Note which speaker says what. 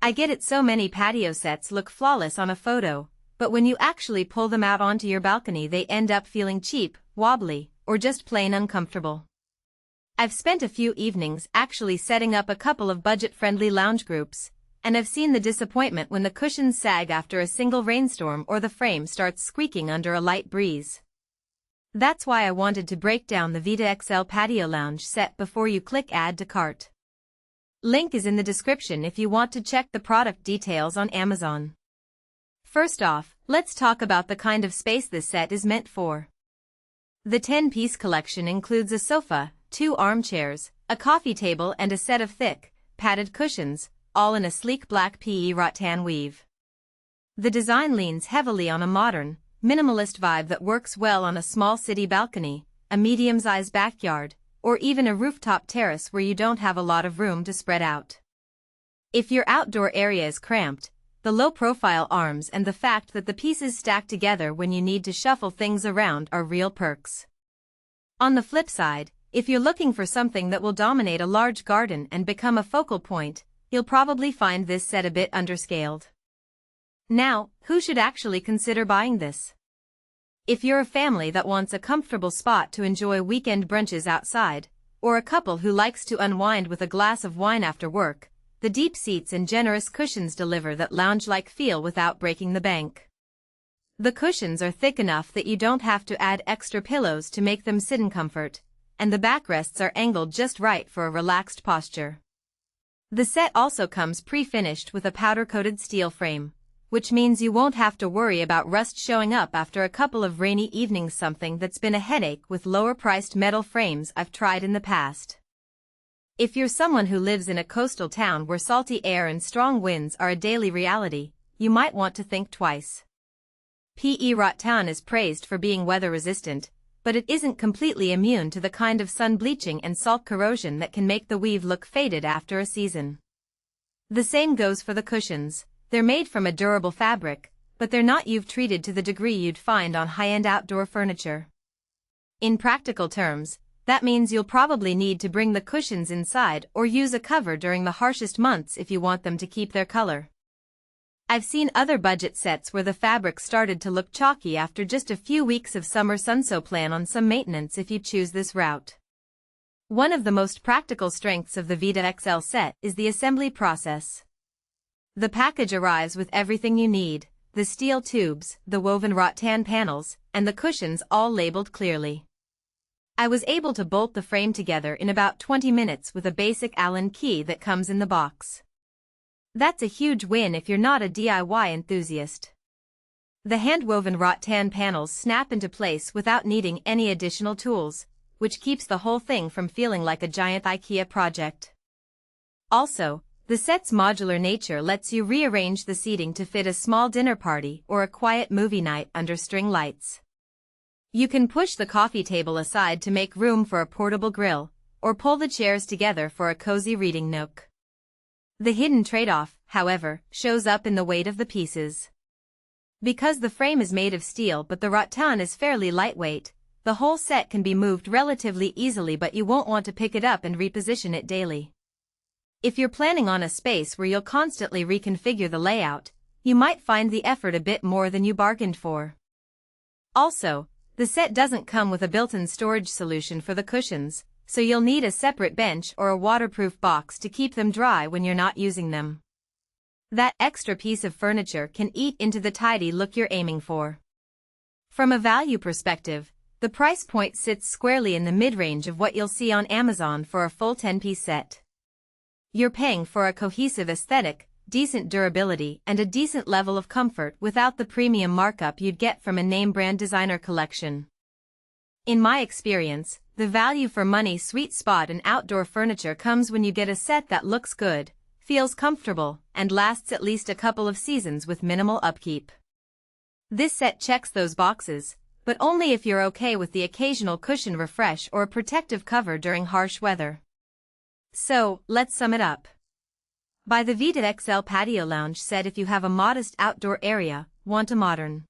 Speaker 1: I get it, so many patio sets look flawless on a photo, but when you actually pull them out onto your balcony they end up feeling cheap, wobbly, or just plain uncomfortable. I've spent a few evenings actually setting up a couple of budget-friendly lounge groups, and I've seen the disappointment when the cushions sag after a single rainstorm or the frame starts squeaking under a light breeze. That's why I wanted to break down the vidaXL Patio Lounge set before you click Add to Cart. Link is in the description if you want to check the product details on Amazon. First off, let's talk about the kind of space this set is meant for. The 10-piece collection includes a sofa, 2 armchairs, a coffee table and a set of thick, padded cushions, all in a sleek black PE rattan weave. The design leans heavily on a modern, minimalist vibe that works well on a small city balcony, a medium-sized backyard, or even a rooftop terrace where you don't have a lot of room to spread out. If your outdoor area is cramped, the low-profile arms and the fact that the pieces stack together when you need to shuffle things around are real perks. On the flip side, if you're looking for something that will dominate a large garden and become a focal point, you'll probably find this set a bit underscaled. Now, who should actually consider buying this? If you're a family that wants a comfortable spot to enjoy weekend brunches outside, or a couple who likes to unwind with a glass of wine after work, the deep seats and generous cushions deliver that lounge-like feel without breaking the bank. The cushions are thick enough that you don't have to add extra pillows to make them sit in comfort, and the backrests are angled just right for a relaxed posture. The set also comes pre-finished with a powder-coated steel frame, which means you won't have to worry about rust showing up after a couple of rainy evenings, something that's been a headache with lower-priced metal frames I've tried in the past. If you're someone who lives in a coastal town where salty air and strong winds are a daily reality, you might want to think twice. PE Rattan is praised for being weather-resistant, but it isn't completely immune to the kind of sun bleaching and salt corrosion that can make the weave look faded after a season. The same goes for the cushions. They're made from a durable fabric, but they're not UV-treated to the degree you'd find on high-end outdoor furniture. In practical terms, that means you'll probably need to bring the cushions inside or use a cover during the harshest months if you want them to keep their color. I've seen other budget sets where the fabric started to look chalky after just a few weeks of summer sun, so plan on some maintenance if you choose this route. One of the most practical strengths of the vidaXL set is the assembly process. The package arrives with everything you need: the steel tubes, the woven rattan panels, and the cushions, all labeled clearly. I was able to bolt the frame together in about 20 minutes with a basic Allen key that comes in the box. That's a huge win if you're not a DIY enthusiast. The hand-woven rattan panels snap into place without needing any additional tools, which keeps the whole thing from feeling like a giant IKEA project. Also, the set's modular nature lets you rearrange the seating to fit a small dinner party or a quiet movie night under string lights. You can push the coffee table aside to make room for a portable grill, or pull the chairs together for a cozy reading nook. The hidden trade-off, however, shows up in the weight of the pieces. Because the frame is made of steel but the rattan is fairly lightweight, the whole set can be moved relatively easily, but you won't want to pick it up and reposition it daily. If you're planning on a space where you'll constantly reconfigure the layout, you might find the effort a bit more than you bargained for. Also, the set doesn't come with a built-in storage solution for the cushions, so you'll need a separate bench or a waterproof box to keep them dry when you're not using them. That extra piece of furniture can eat into the tidy look you're aiming for. From a value perspective, the price point sits squarely in the mid-range of what you'll see on Amazon for a full 10-piece set. You're paying for a cohesive aesthetic, decent durability, and a decent level of comfort without the premium markup you'd get from a name-brand designer collection. In my experience, the value for money sweet spot in outdoor furniture comes when you get a set that looks good, feels comfortable, and lasts at least a couple of seasons with minimal upkeep. This set checks those boxes, but only if you're okay with the occasional cushion refresh or a protective cover during harsh weather. So, let's sum it up. Buy the vidaXL Patio Lounge set if you have a modest outdoor area, want a modern,